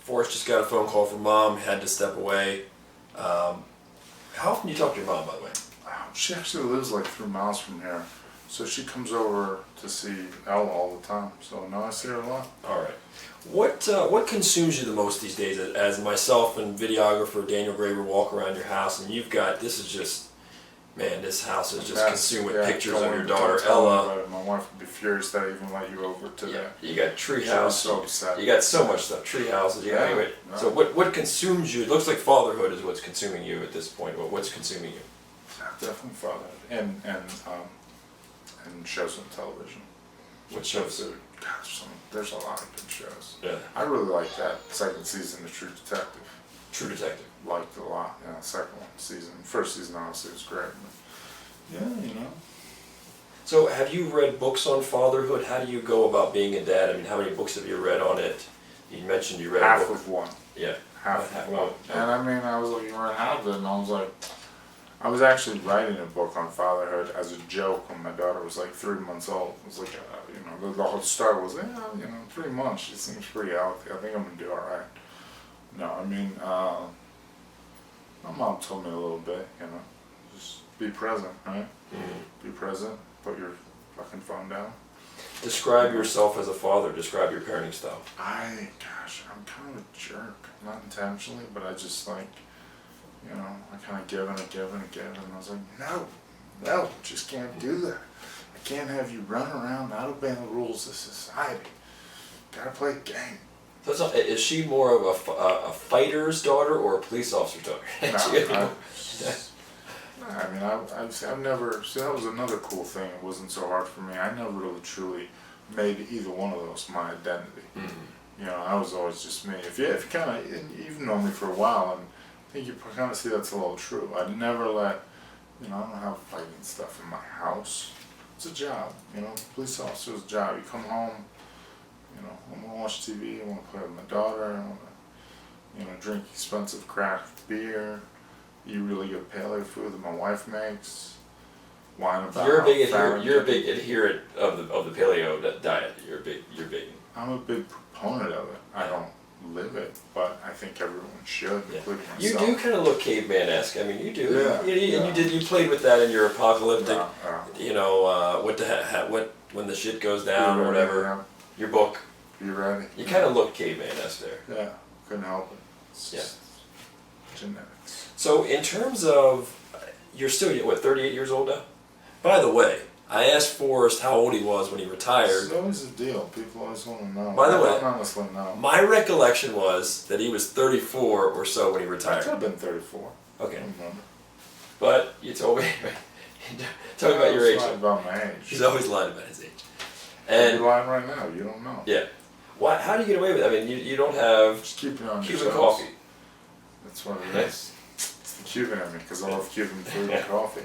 Forrest just got a phone call from Mom, had to step away. How often do you talk to your mom, by the way? She actually lives like 3 miles from here. So she comes over to see Elle all the time. So now I see her a lot. All right. What consumes you the most these days? As myself and videographer Daniel Graber walk around your house, and you've got, this is just, man, this house is just consumed with pictures of your daughter Ella. My wife would be furious that I even let you over today. You got treehouse. So upset. You got so much stuff. Tree houses. Anyway. No. So what consumes you? It looks like fatherhood is what's consuming you at this point. What's consuming you? Definitely fatherhood and shows on television. What shows? Gosh, there's a lot of good shows. Yeah. I really like that second season of True Detective. True Detective. Liked it a lot. Yeah, second season. First season obviously was great. But yeah, you know. So have you read books on fatherhood? How do you go about being a dad? I mean, how many books have you read on it? You mentioned you read half a book. of one. Yeah. Half of one. And I mean, I was like, you read half of it, and I was like, I was actually writing a book on fatherhood as a joke when my daughter was like 3 months old. It was like, you know, the whole start was, 3 months, she seems pretty healthy. I think I'm going to do all right. No, I mean, my mom told me a little bit, you know, just be present, right? Mm-hmm. Be present, put your fucking phone down. Describe yourself as a father, describe your parenting style. I'm kind of a jerk, not intentionally, but I just like, you know, I kind of give and I give and I give, and I was like, no, just can't do that. I can't have you run around not obeying the rules of society. Gotta play a game. So it's not, is she more of a fighter's daughter or a police officer's daughter? I've never, see, that was another cool thing. It wasn't so hard for me. I never really truly made either one of those my identity. Mm-hmm. You know, I was always just me. If you kind of, you've known me for a while, and I think you kind of see that's a little true. I'd never let, you know, I don't have fighting stuff in my house. It's a job, you know, police officer's job. You come home, you know, I want to watch TV, I want to play with my daughter, I want to, you know, drink expensive craft beer, eat really good paleo food that my wife makes, whine about. You're a big adherent of the paleo diet. You're big. I'm a big proponent of it. I don't live it, but I think everyone should, including myself. You do kind of look caveman-esque. I mean, you do. Yeah. You played with that in your apocalyptic. You know, when the shit goes down or whatever. Yeah. Your book. Be ready. You kind of look caveman-esque there. Yeah, couldn't help it. It's just genetics. So in terms of, you're still 38 years old now? By the way, I asked Forrest how old he was when he retired. It's always a deal. People always want to know. By the way, honestly, no. My recollection was that he was 34 or so when he retired. I could have been 34. Okay. I don't remember. But you told me, tell me about your age. He's lying about my age. He's always lying about his age. And you're lying right now. You don't know. Yeah. Why? How do you get away with it? I mean, you don't have just keep it on Cuban coffee. That's what it is. It's the Cuban in me because I love Cuban food and coffee.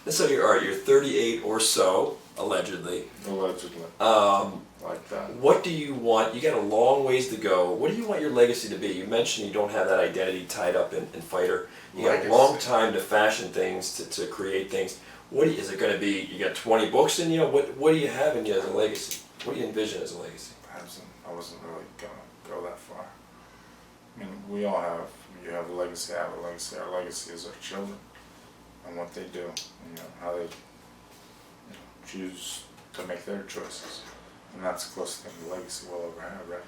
So you're 38 or so, allegedly. Allegedly. Like that. What do you want? You got a long ways to go. What do you want your legacy to be? You mentioned you don't have that identity tied up in fighter. You got a long time to fashion things, to create things. Is it going to be? You got 20 books in you. What do you have in you as a legacy? What do you envision as a legacy? I wasn't really gonna go that far. I mean, we all have. You have a legacy. I have a legacy. Our legacy is our children and what they do. You know how they choose to make their choices, and that's the closest thing to legacy we'll ever have, right?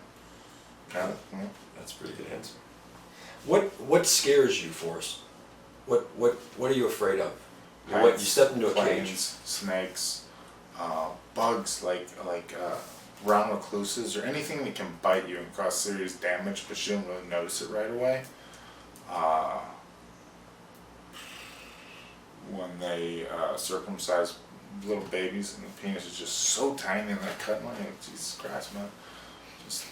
Got it? Yeah. That's a pretty good answer. What scares you, Forrest? What are you afraid of? You step into a cage. Snakes, bugs like round recluses or anything that can bite you and cause serious damage, but you don't really notice it right away. When they circumcise little babies and the penis is just so tiny and they're cutting on you, Jesus Christ, man. Just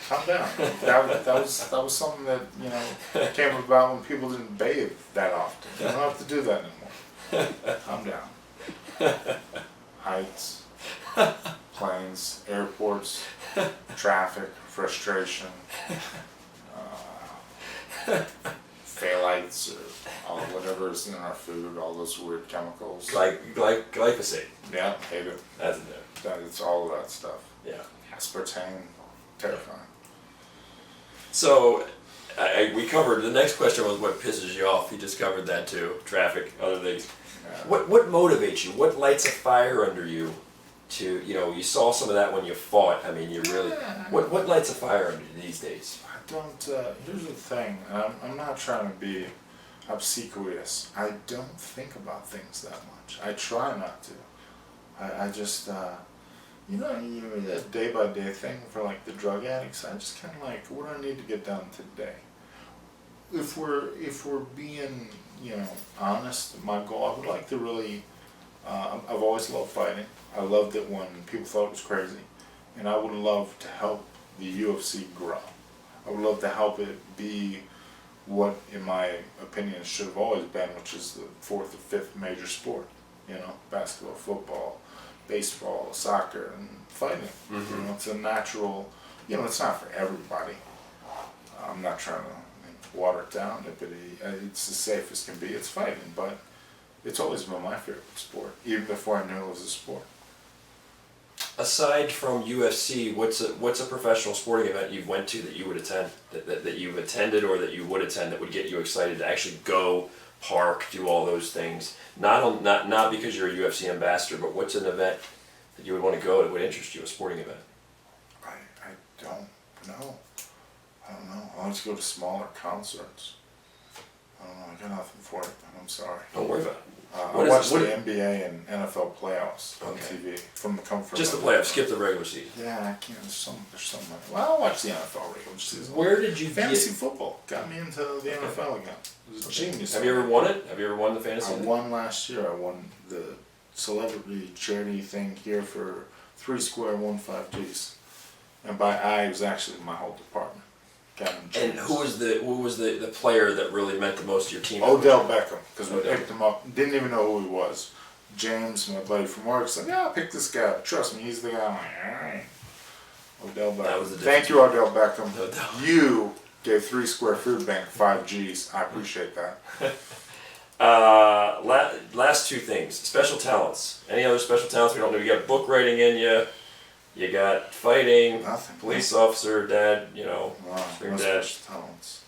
calm down. That was something that came about when people didn't bathe that often. You don't have to do that anymore. Calm down. Heights, planes, airports, traffic, frustration, phthalates, or whatever is in our food, all those weird chemicals. Glyphosate. Yeah, hate it. That's in there. It's all of that stuff. Yeah. Aspartame, terrifying. So, we covered, the next question was what pisses you off. You just covered that too. Traffic, other things. Yeah. What motivates you? What lights a fire under you to, you saw some of that when you fought. I mean, you really, what lights a fire under you these days? I don't, here's the thing, I'm not trying to be obsequious. I don't think about things that much. I try not to. I just, that day by day thing for like the drug addicts, I just kind of like, what do I need to get done today? If we're being, honest, my goal, I would like to really, I've always loved fighting. I loved it when people thought it was crazy. And I would love to help the UFC grow. I would love to help it be what, in my opinion, should have always been, which is the fourth or fifth major sport. Basketball, football, baseball, soccer, and fighting. Mm-hmm. It's a natural, it's not for everybody. I'm not trying to water it down, but it's as safe as can be. It's fighting, but it's always been my favorite sport, even before I knew it was a sport. Aside from UFC, what's a professional sporting event you've went to that you would attend, that you've attended or that you would attend that would get you excited to actually go, park, do all those things? Not because you're a UFC ambassador, but what's an event that you would want to go that would interest you, a sporting event? I don't know. I don't know. I like to go to smaller concerts. I don't know. I got nothing for it. I'm sorry. Don't worry about it. I watch the NBA and NFL playoffs on TV from the comfort. Just the playoffs. Skip the regular season. Yeah, I can't. There's some. Well, I'll watch the NFL regular season. Where did you fantasy football got me into the NFL again? It was genius. Have you ever won it? Have you ever won the fantasy? I won last year. I won the celebrity charity thing here for 3 square, won 5 Gs. And by I, it was actually my whole department. And who was the player that really meant the most to your team? Odell Beckham, because we picked him up. Didn't even know who he was. James, my buddy from work, said, "Yeah, I'll pick this guy. Trust me, he's the guy." I'm like, all right. Odell Beckham. That was the Thank you, Odell Beckham. You gave 3 Square Food Bank 5 Gs. I appreciate that. Last 2 things. Special talents. Any other special talents we don't know? You got book writing in you. You got fighting. Nothing. Police officer, dad. No dad. special talents.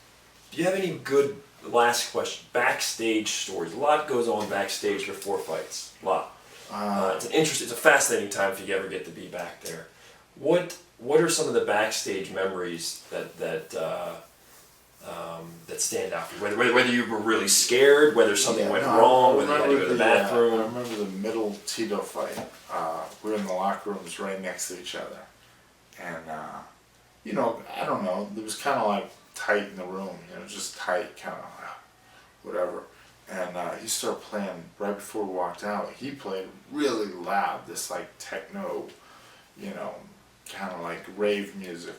Do you have any good, last question, backstage stories? A lot goes on backstage before fights. A lot. It's a fascinating time if you ever get to be back there. What are some of the backstage memories that stand out for you? Whether you were really scared, whether something went wrong, whether you had to go to the bathroom. I remember the middle Tito fight. We were in the locker rooms right next to each other. And, I don't know, it was kind of like tight in the room, just tight, kind of whatever. And he started playing right before we walked out. He played really loud, this like techno, kind of like rave music.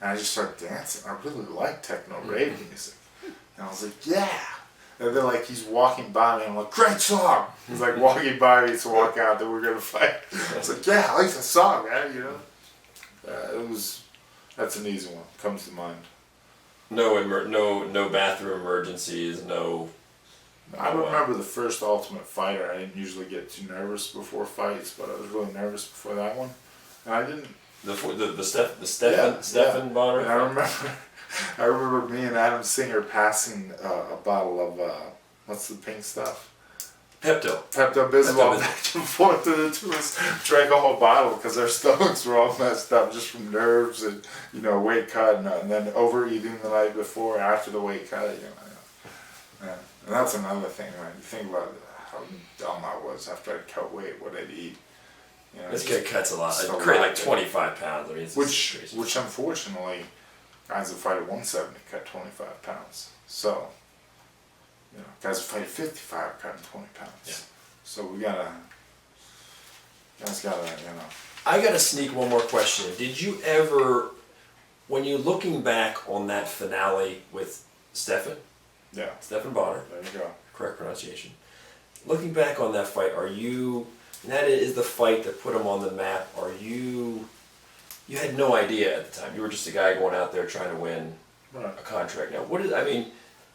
And I just started dancing. I really like techno rave music. And I was like, yeah. And then like he's walking by me and I'm like, great song. He's like walking by me to walk out that we're going to fight. I was like, yeah, I like that song, man, that's an easy one. Comes to mind. No bathroom emergencies, no. I remember the first Ultimate Fighter. I didn't usually get too nervous before fights, but I was really nervous before that one. And I didn't. Stephan Bonner. And I remember me and Adam Singer passing a bottle of what's the pink stuff? Pepto Bismol back and forth to the two of us. Drank a whole bottle because our stomachs were all messed up just from nerves and weight cut and then overeating the night before after the weight cut. Yeah. And that's another thing, man. You think about how dumb I was after I'd cut weight, what I'd eat. This guy cuts a lot. I'd create like 25 pounds. I mean, which unfortunately, guys that fight at 170 cut 25 pounds. So, guys that fight at 55 cutting 20 pounds. Yeah. So guys gotta. I gotta sneak one more question. Did you ever, when you're looking back on that finale with Stephan Bonner, There you go. correct pronunciation. Looking back on that fight, and that is the fight that put him on the map. You had no idea at the time. You were just a guy going out there trying to win a contract. Now,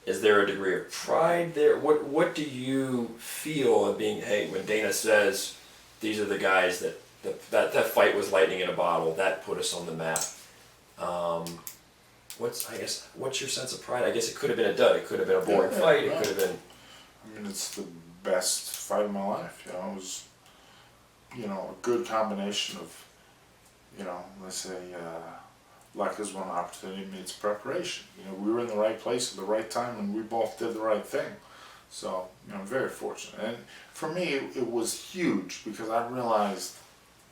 is there a degree of pride there? What do you feel of being, hey, when Dana says these are the guys that fight was lightning in a bottle, that put us on the map. what's your sense of pride? I guess it could have been a dud. It could have been a boring fight. It could have been. I mean, it's the best fight of my life. You know, it was, you know, a good combination of, you know, let's say, luck is one opportunity meets preparation. You know, we were in the right place at the right time, and we both did the right thing. So, you know, I'm very fortunate. And for me, it was huge because I realized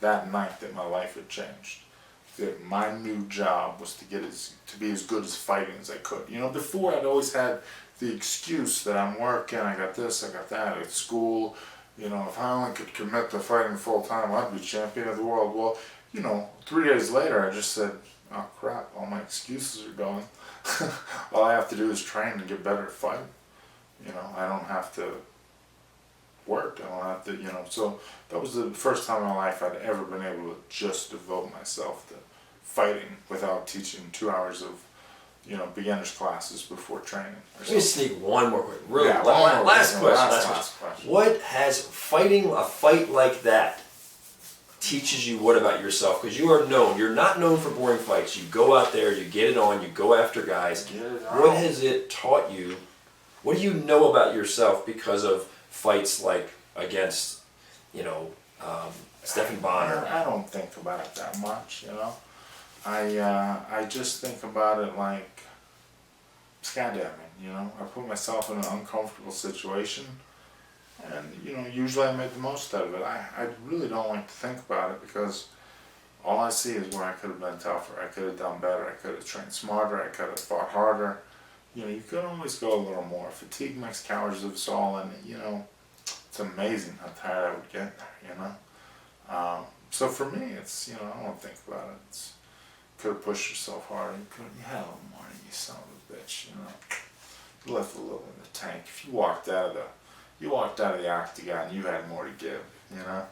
that night that my life had changed. That my new job was to be as good as fighting as I could. You know, before I'd always had the excuse that I'm working, I got this, I got that, at school. You know, if I only could commit to fighting full time, I'd be champion of the world. Well, you know, 3 days later, I just said, oh crap, all my excuses are gone. All I have to do is train and get better at fighting. You know, I don't have to work. I don't have to, you know. So that was the first time in my life I'd ever been able to just devote myself to fighting without teaching 2 hours of, you know, beginners classes before training. Let me sneak one more quick. Really, Yeah, last question. Last question. What has fighting a fight like that teaches you what about yourself? Because you are known. You're not known for boring fights. You go out there, you get it on, you go after guys. What has it taught you? What do you know about yourself because of fights like against, you know, Stephen Bonner? I don't think about it that much, you know. I just think about it like skydiving, you know. I put myself in an uncomfortable situation, and, you know, usually I make the most out of it. I really don't like to think about it because all I see is where I could have been tougher, I could have done better, I could have trained smarter, I could have fought harder. You know, you could always go a little more. Fatigue makes cowards of us all, and, you know, it's amazing how tired I would get there, you know. So for me, it's, you know, I don't think about it. It's, you could have pushed yourself harder. You could have, you had a little more, you son of a bitch, you know. You left a little in the tank. If you walked out of the octagon, you had more to give, you know.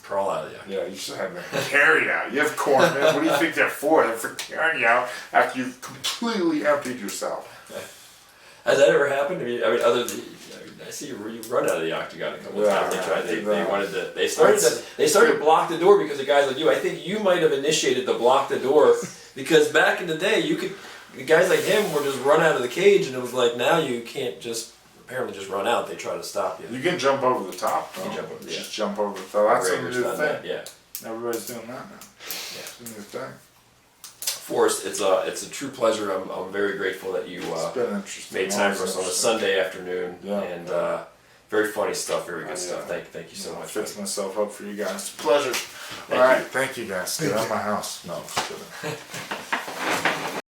Crawl out of the octagon. Yeah, you should have been carried out. You have cornmen. What do you think they're for? They're for carrying you out after you've completely emptied yourself. Has that ever happened? I mean, I see you run out of the octagon a couple times. They started to block the door because of guys like you. I think you might have initiated the block the door because back in the day, guys like him would just run out of the cage, and it was like now you can't apparently just run out. They try to stop you. You can jump over the top, though. Just jump over the top. That's a new thing. Yeah. Everybody's doing that now. Yeah. It's a new thing. Forrest, it's a true pleasure. I'm very grateful that you made time for us on a Sunday afternoon. Yeah. And very funny stuff, very good stuff. Thank you so much. Fix myself up for you guys. Pleasure. Thank All right. you. Thank you guys. Get out of my house. No, I'm just kidding.